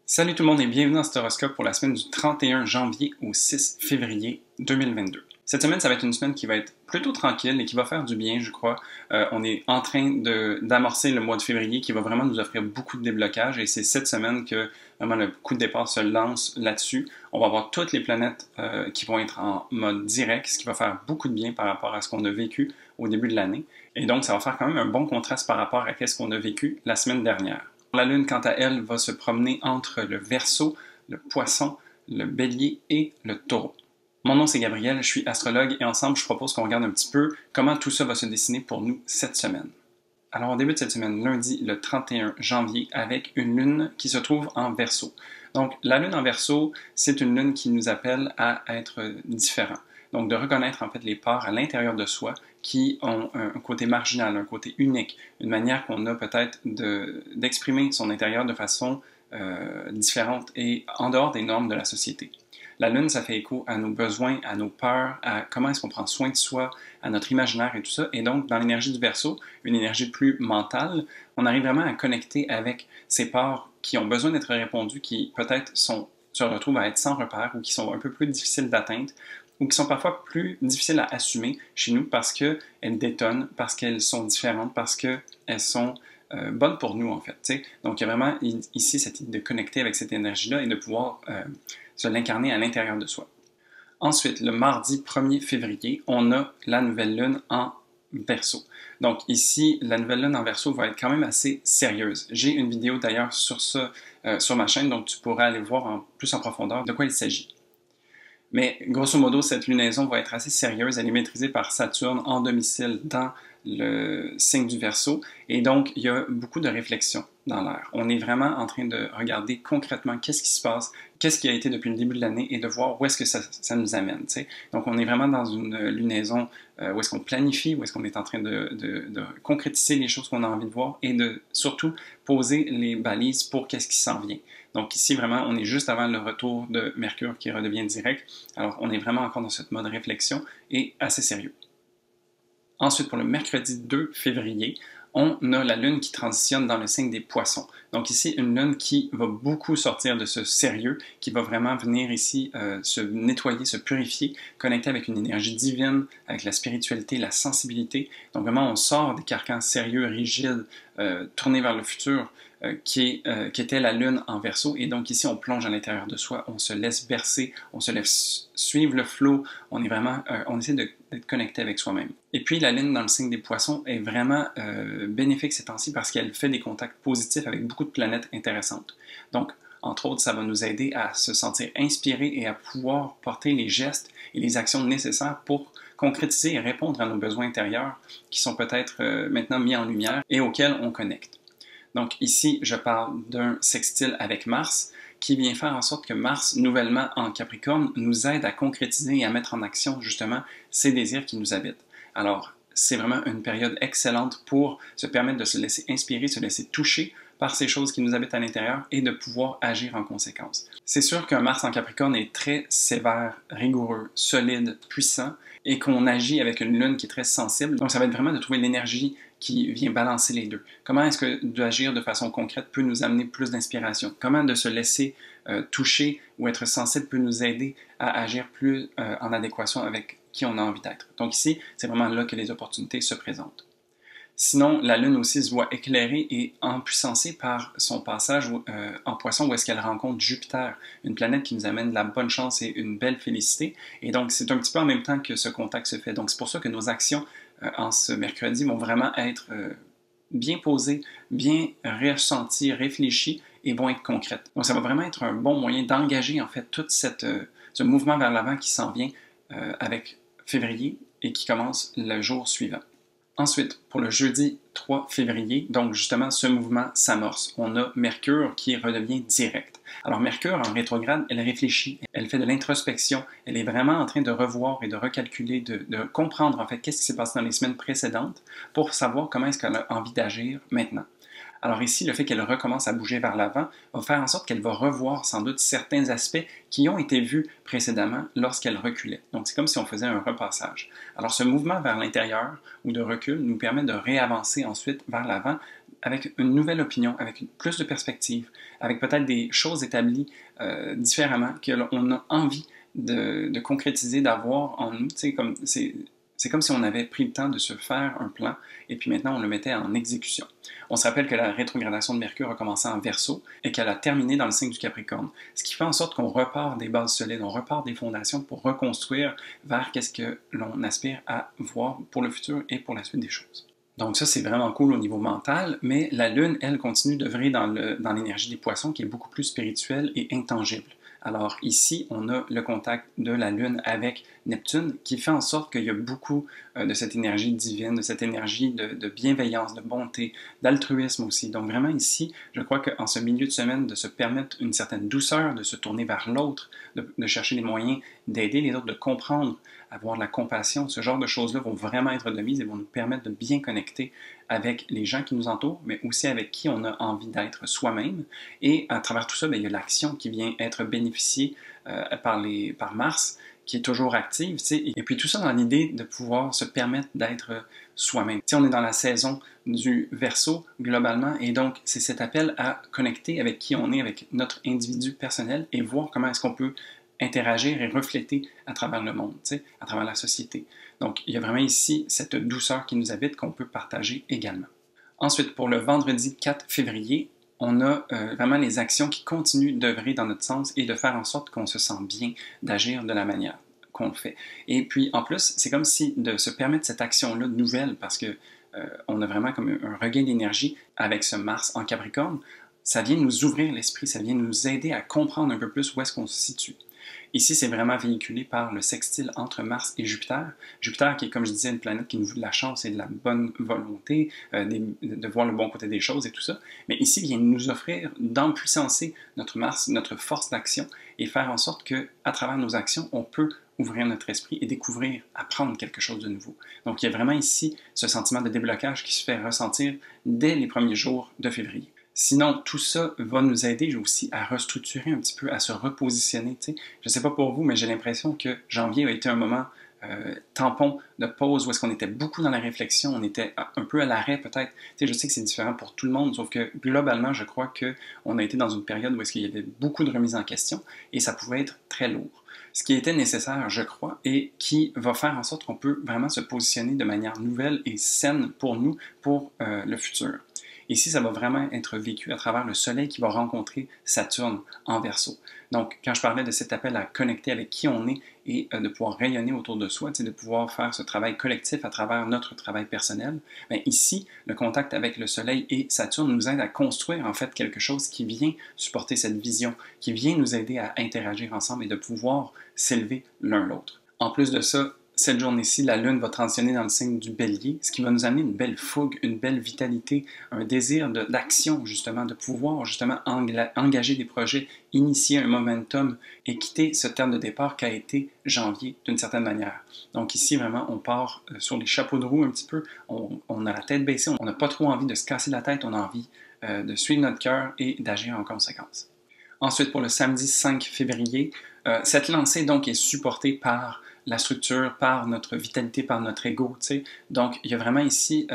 Salut tout le monde et bienvenue dans cet horoscope pour la semaine du 31 janvier au 6 février 2022. Cette semaine, ça va être une semaine qui va être plutôt tranquille et qui va faire du bien, je crois. On est en train d'amorcer le mois de février qui va vraiment nous offrir beaucoup de déblocages et c'est cette semaine que vraiment le coup de départ se lance là-dessus. On va avoir toutes les planètes qui vont être en mode direct, ce qui va faire beaucoup de bien par rapport à ce qu'on a vécu au début de l'année. Et donc, ça va faire quand même un bon contraste par rapport à ce qu'on a vécu la semaine dernière. La Lune, quant à elle, va se promener entre le Verseau, le Poisson, le Bélier et le Taureau. Mon nom c'est Gabriel, je suis astrologue et ensemble je propose qu'on regarde un petit peu comment tout ça va se dessiner pour nous cette semaine. Alors on débute cette semaine lundi le 31 janvier avec une lune qui se trouve en Verseau. Donc la lune en Verseau, c'est une lune qui nous appelle à être différents. Donc de reconnaître en fait les parts à l'intérieur de soi qui ont un côté marginal, un côté unique, une manière qu'on a peut-être d'exprimer son intérieur de façon différente et en dehors des normes de la société. La lune, ça fait écho à nos besoins, à nos peurs, à comment est-ce qu'on prend soin de soi, à notre imaginaire et tout ça. Et donc, dans l'énergie du Verseau, une énergie plus mentale, on arrive vraiment à connecter avec ces parts qui ont besoin d'être répondues, qui peut-être se retrouvent à être sans repère ou qui sont un peu plus difficiles d'atteinte ou qui sont parfois plus difficiles à assumer chez nous parce qu'elles détonnent, parce qu'elles sont différentes, parce qu'elles sont bonnes pour nous, en fait. T'sais. Donc, il y a vraiment ici cette idée de connecter avec cette énergie-là et de pouvoir se l'incarner à l'intérieur de soi. Ensuite, le mardi 1er février, on a la nouvelle lune en Verseau. Donc ici, la nouvelle lune en Verseau va être quand même assez sérieuse. J'ai une vidéo d'ailleurs sur ça sur ma chaîne, donc tu pourras aller voir plus en profondeur de quoi il s'agit. Mais grosso modo, cette lunaison va être assez sérieuse. Elle est maîtrisée par Saturne en domicile dans le signe du Verseau. Et donc, il y a beaucoup de réflexion dans l'air. On est vraiment en train de regarder concrètement qu'est-ce qui se passe, qu'est-ce qui a été depuis le début de l'année et de voir où est-ce que ça nous amène. T'sais. Donc, on est vraiment dans une lunaison où est-ce qu'on planifie, où est-ce qu'on est en train de concrétiser les choses qu'on a envie de voir et de surtout poser les balises pour qu'est-ce qui s'en vient. Donc ici, vraiment, on est juste avant le retour de Mercure qui redevient direct. Alors, on est vraiment encore dans cette mode réflexion et assez sérieux. Ensuite, pour le mercredi 2 février, on a la lune qui transitionne dans le signe des poissons. Donc ici, une lune qui va beaucoup sortir de ce sérieux, qui va vraiment venir ici se nettoyer, se purifier, connecter avec une énergie divine, avec la spiritualité, la sensibilité. Donc vraiment, on sort des carcans sérieux, rigides, tournés vers le futur, qui était la lune en Verseau. Et donc ici, on plonge à l'intérieur de soi, on se laisse bercer, on se laisse suivre le flot, on est vraiment, on essaie d'être connecté avec soi-même. Et puis la lune dans le signe des poissons est vraiment bénéfique ces temps-ci parce qu'elle fait des contacts positifs avec beaucoup de planètes intéressantes. Donc, entre autres, ça va nous aider à se sentir inspiré et à pouvoir porter les gestes et les actions nécessaires pour concrétiser et répondre à nos besoins intérieurs qui sont peut-être maintenant mis en lumière et auxquels on connecte. Donc ici, je parle d'un sextile avec Mars qui vient faire en sorte que Mars, nouvellement en Capricorne, nous aide à concrétiser et à mettre en action justement ces désirs qui nous habitent. Alors, c'est vraiment une période excellente pour se permettre de se laisser inspirer, se laisser toucher par ces choses qui nous habitent à l'intérieur et de pouvoir agir en conséquence. C'est sûr qu'un Mars en Capricorne est très sévère, rigoureux, solide, puissant et qu'on agit avec une lune qui est très sensible. Donc ça va être vraiment de trouver l'énergie qui vient balancer les deux. Comment est-ce que d'agir de façon concrète peut nous amener plus d'inspiration? Comment de se laisser toucher ou être sensible peut nous aider à agir plus en adéquation avec qui on a envie d'être? Donc ici, c'est vraiment là que les opportunités se présentent. Sinon, la Lune aussi se voit éclairée et empuissancée par son passage en Poisson où est-ce qu'elle rencontre Jupiter, une planète qui nous amène de la bonne chance et une belle félicité. Et donc, c'est un petit peu en même temps que ce contact se fait. Donc, c'est pour ça que nos actions en ce mercredi vont vraiment être bien posées, bien ressenties, réfléchies et vont être concrètes. Donc, ça va vraiment être un bon moyen d'engager en fait tout ce mouvement vers l'avant qui s'en vient avec février et qui commence le jour suivant. Ensuite, pour le jeudi 3 février, donc justement, ce mouvement s'amorce. On a Mercure qui redevient direct. Alors Mercure, en rétrograde, elle réfléchit, elle fait de l'introspection, elle est vraiment en train de revoir et de recalculer, de comprendre en fait qu'est-ce qui s'est passé dans les semaines précédentes pour savoir comment est-ce qu'elle a envie d'agir maintenant. Alors ici, le fait qu'elle recommence à bouger vers l'avant va faire en sorte qu'elle va revoir sans doute certains aspects qui ont été vus précédemment lorsqu'elle reculait. Donc c'est comme si on faisait un repassage. Alors ce mouvement vers l'intérieur ou de recul nous permet de réavancer ensuite vers l'avant avec une nouvelle opinion, avec plus de perspective, avec peut-être des choses établies différemment, qu'on a envie de concrétiser, d'avoir en nous. C'est comme si on avait pris le temps de se faire un plan et puis maintenant on le mettait en exécution. On se rappelle que la rétrogradation de Mercure a commencé en Verseau et qu'elle a terminé dans le signe du Capricorne, ce qui fait en sorte qu'on repart des bases solides, on repart des fondations pour reconstruire vers qu'est-ce que l'on aspire à voir pour le futur et pour la suite des choses. Donc ça, c'est vraiment cool au niveau mental, mais la Lune, elle, continue d'œuvrer dans l'énergie des poissons qui est beaucoup plus spirituelle et intangible. Alors ici, on a le contact de la Lune avec Neptune qui fait en sorte qu'il y a beaucoup de cette énergie divine, de cette énergie de bienveillance, de bonté, d'altruisme aussi. Donc vraiment ici, je crois qu'en ce milieu de semaine, de se permettre une certaine douceur, de se tourner vers l'autre, de chercher les moyens d'aider les autres, de comprendre, avoir de la compassion, ce genre de choses-là vont vraiment être de mise et vont nous permettre de bien connecter avec les gens qui nous entourent, mais aussi avec qui on a envie d'être soi-même. Et à travers tout ça, bien, il y a l'action qui vient être bénéficiée par Mars, qui est toujours active, et puis tout ça dans l'idée de pouvoir se permettre d'être soi-même. On est dans la saison du Verseau, globalement, et donc c'est cet appel à connecter avec qui on est, avec notre individu personnel, et voir comment est-ce qu'on peut interagir et refléter à travers le monde, à travers la société. Donc, il y a vraiment ici cette douceur qui nous habite qu'on peut partager également. Ensuite, pour le vendredi 4 février, on a vraiment les actions qui continuent d'œuvrer dans notre sens et de faire en sorte qu'on se sent bien d'agir de la manière qu'on le fait. Et puis, en plus, c'est comme si de se permettre cette action-là nouvelle, parce que on a vraiment comme un regain d'énergie avec ce Mars en Capricorne, ça vient nous ouvrir l'esprit, ça vient nous aider à comprendre un peu plus où est-ce qu'on se situe. Ici, c'est vraiment véhiculé par le sextile entre Mars et Jupiter. Jupiter, qui est, comme je disais, une planète qui nous veut de la chance et de la bonne volonté, de voir le bon côté des choses et tout ça. Mais ici, il vient nous offrir d'empuissancer notre Mars, notre force d'action, et faire en sorte qu'à travers nos actions, on peut ouvrir notre esprit et découvrir, apprendre quelque chose de nouveau. Donc, il y a vraiment ici ce sentiment de déblocage qui se fait ressentir dès les premiers jours de février. Sinon, tout ça va nous aider aussi à restructurer un petit peu, à se repositionner. Je ne sais pas pour vous, mais j'ai l'impression que janvier a été un moment tampon de pause où est-ce qu'on était beaucoup dans la réflexion, on était un peu à l'arrêt peut-être. Je sais que c'est différent pour tout le monde, sauf que globalement, je crois qu'on a été dans une période où est-ce qu'il y avait beaucoup de remises en question et ça pouvait être très lourd. Ce qui était nécessaire, je crois, et qui va faire en sorte qu'on peut vraiment se positionner de manière nouvelle et saine pour nous, pour le futur. Ici, ça va vraiment être vécu à travers le Soleil qui va rencontrer Saturne en Verseau. Donc, quand je parlais de cet appel à connecter avec qui on est et de pouvoir rayonner autour de soi, de pouvoir faire ce travail collectif à travers notre travail personnel, bien ici, le contact avec le Soleil et Saturne nous aide à construire en fait quelque chose qui vient supporter cette vision, qui vient nous aider à interagir ensemble et de pouvoir s'élever l'un l'autre. En plus de ça, cette journée-ci, la Lune va transitionner dans le signe du Bélier, ce qui va nous amener une belle fougue, une belle vitalité, un désir d'action, justement, de pouvoir justement engager des projets, initier un momentum et quitter ce terme de départ qu'a été janvier d'une certaine manière. Donc ici, vraiment, on part sur les chapeaux de roue un petit peu, on a la tête baissée, on n'a pas trop envie de se casser la tête, on a envie de suivre notre cœur et d'agir en conséquence. Ensuite, pour le samedi 5 février, cette lancée donc est supportée par la structure, par notre vitalité, par notre ego. Donc, il y a vraiment ici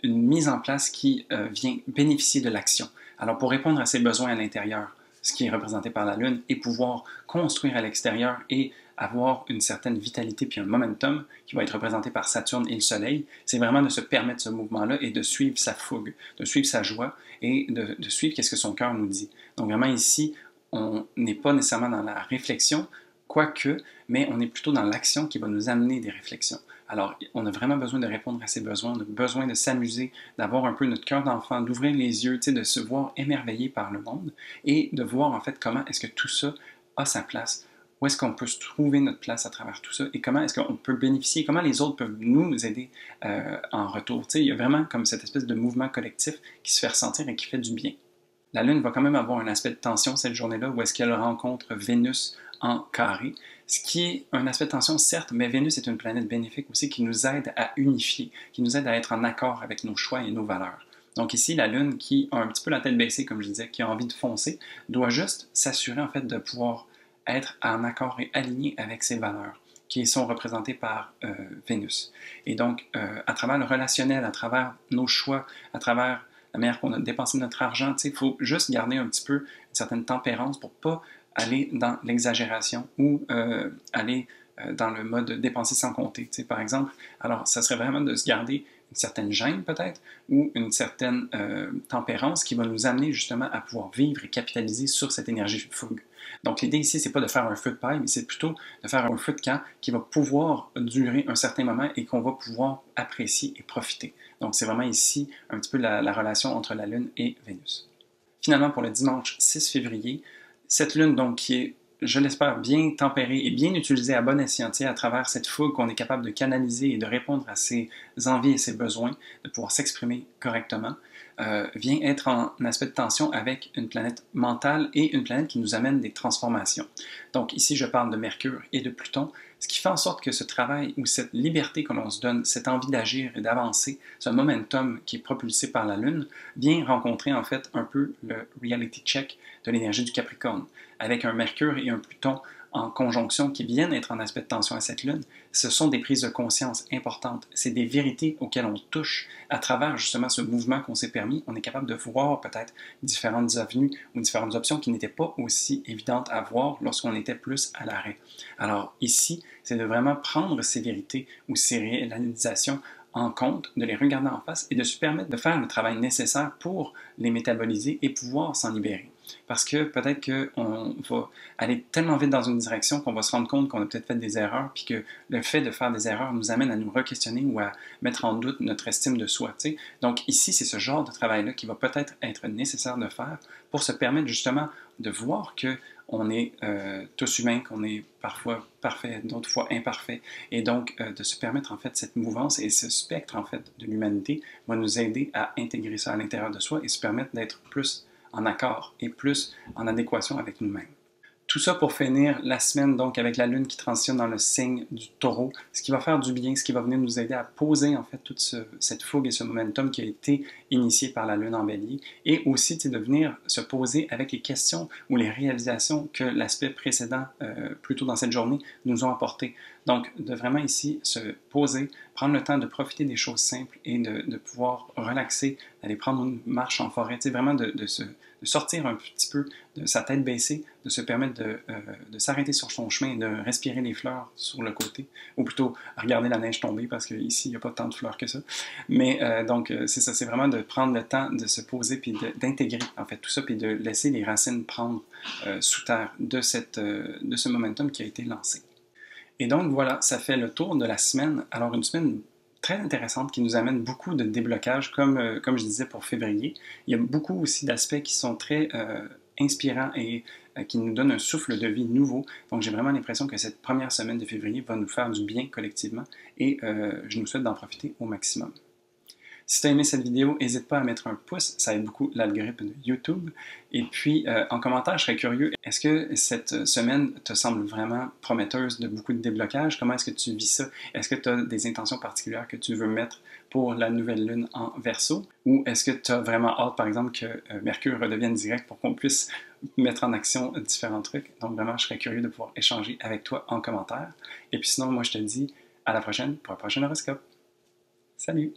une mise en place qui vient bénéficier de l'action. Alors, pour répondre à ses besoins à l'intérieur, ce qui est représenté par la Lune, et pouvoir construire à l'extérieur et avoir une certaine vitalité puis un momentum qui va être représenté par Saturne et le Soleil, c'est vraiment de se permettre ce mouvement-là et de suivre sa fougue, de suivre sa joie et de suivre qu'est-ce que son cœur nous dit. Donc, vraiment ici, on n'est pas nécessairement dans la réflexion, quoique, mais on est plutôt dans l'action qui va nous amener des réflexions. Alors, on a vraiment besoin de répondre à ses besoins, on a besoin de s'amuser, d'avoir un peu notre cœur d'enfant, d'ouvrir les yeux, de se voir émerveillé par le monde et de voir en fait comment est-ce que tout ça a sa place, où est-ce qu'on peut se trouver notre place à travers tout ça et comment est-ce qu'on peut bénéficier, comment les autres peuvent nous aider en retour. Il y a vraiment comme cette espèce de mouvement collectif qui se fait ressentir et qui fait du bien. La Lune va quand même avoir un aspect de tension cette journée-là où est-ce qu'elle rencontre Vénus en carré, ce qui est un aspect de tension certes, mais Vénus est une planète bénéfique aussi qui nous aide à unifier, qui nous aide à être en accord avec nos choix et nos valeurs. Donc ici, la Lune qui a un petit peu la tête baissée, comme je disais, qui a envie de foncer, doit juste s'assurer en fait de pouvoir être en accord et aligné avec ses valeurs qui sont représentées par Vénus. Et donc, à travers le relationnel, à travers nos choix, à travers la manière qu'on a dépensé notre argent. Il faut juste garder un petit peu une certaine tempérance pour ne pas aller dans l'exagération ou aller dans le mode dépenser sans compter, par exemple. Alors, ça serait vraiment de se garder une certaine gêne peut-être ou une certaine tempérance qui va nous amener justement à pouvoir vivre et capitaliser sur cette énergie de fougue. Donc, l'idée ici, c'est pas de faire un feu de paille, mais c'est plutôt de faire un feu de camp qui va pouvoir durer un certain moment et qu'on va pouvoir apprécier et profiter. Donc, c'est vraiment ici un petit peu la relation entre la Lune et Vénus. Finalement, pour le dimanche 6 février, cette Lune, donc, qui est, je l'espère, bien tempérée et bien utilisée à bon escient à travers cette fougue qu'on est capable de canaliser et de répondre à ses envies et ses besoins, de pouvoir s'exprimer correctement, vient être en aspect de tension avec une planète mentale et une planète qui nous amène des transformations. Donc ici, je parle de Mercure et de Pluton, ce qui fait en sorte que ce travail ou cette liberté que l'on se donne, cette envie d'agir et d'avancer, ce momentum qui est propulsé par la Lune, vient rencontrer en fait un peu le reality check de l'énergie du Capricorne, avec un Mercure et un Pluton en conjonction qui viennent être en aspect de tension à cette Lune. Ce sont des prises de conscience importantes. C'est des vérités auxquelles on touche à travers justement ce mouvement qu'on s'est permis. On est capable de voir peut-être différentes avenues ou différentes options qui n'étaient pas aussi évidentes à voir lorsqu'on était plus à l'arrêt. Alors ici, c'est de vraiment prendre ces vérités ou ces réalisations en compte, de les regarder en face et de se permettre de faire le travail nécessaire pour les métaboliser et pouvoir s'en libérer. Parce que peut-être qu'on va aller tellement vite dans une direction qu'on va se rendre compte qu'on a peut-être fait des erreurs, puis que le fait de faire des erreurs nous amène à nous re-questionner ou à mettre en doute notre estime de soi. T'sais. Donc ici, c'est ce genre de travail-là qui va peut-être être nécessaire de faire pour se permettre justement de voir que on est tous humains, qu'on est parfois parfait, d'autres fois imparfait, et donc de se permettre en fait cette mouvance et ce spectre en fait de l'humanité va nous aider à intégrer ça à l'intérieur de soi et se permettre d'être plus en accord et plus en adéquation avec nous-mêmes. Tout ça pour finir la semaine donc avec la Lune qui transitionne dans le signe du Taureau, ce qui va faire du bien, ce qui va venir nous aider à poser en fait toute cette fougue et ce momentum qui a été initié par la Lune en Bélier, et aussi de venir se poser avec les questions ou les réalisations que l'aspect précédent, plus tôt dans cette journée, nous ont apportées. Donc de vraiment ici se poser, prendre le temps de profiter des choses simples et de pouvoir relaxer, d'aller prendre une marche en forêt, vraiment de sortir un petit peu de sa tête baissée, de se permettre de s'arrêter sur son chemin et de respirer les fleurs sur le côté, ou plutôt regarder la neige tomber parce qu'ici il n'y a pas tant de fleurs que ça. Mais donc c'est ça, c'est vraiment de prendre le temps de se poser puis d'intégrer en fait tout ça puis de laisser les racines prendre sous terre de ce momentum qui a été lancé. Et donc voilà, ça fait le tour de la semaine. Alors une semaine très intéressante qui nous amène beaucoup de déblocages, comme je disais pour février. Il y a beaucoup aussi d'aspects qui sont très inspirants et qui nous donnent un souffle de vie nouveau. Donc j'ai vraiment l'impression que cette première semaine de février va nous faire du bien collectivement et je nous souhaite d'en profiter au maximum. Si tu as aimé cette vidéo, n'hésite pas à mettre un pouce, ça aide beaucoup l'algorithme de YouTube. Et puis, en commentaire, je serais curieux, est-ce que cette semaine te semble vraiment prometteuse de beaucoup de déblocages? Comment est-ce que tu vis ça? Est-ce que tu as des intentions particulières que tu veux mettre pour la nouvelle lune en Verseau? Ou est-ce que tu as vraiment hâte, par exemple, que Mercure redevienne direct pour qu'on puisse mettre en action différents trucs? Donc vraiment, je serais curieux de pouvoir échanger avec toi en commentaire. Et puis sinon, moi, je te dis à la prochaine pour un prochain horoscope. Salut!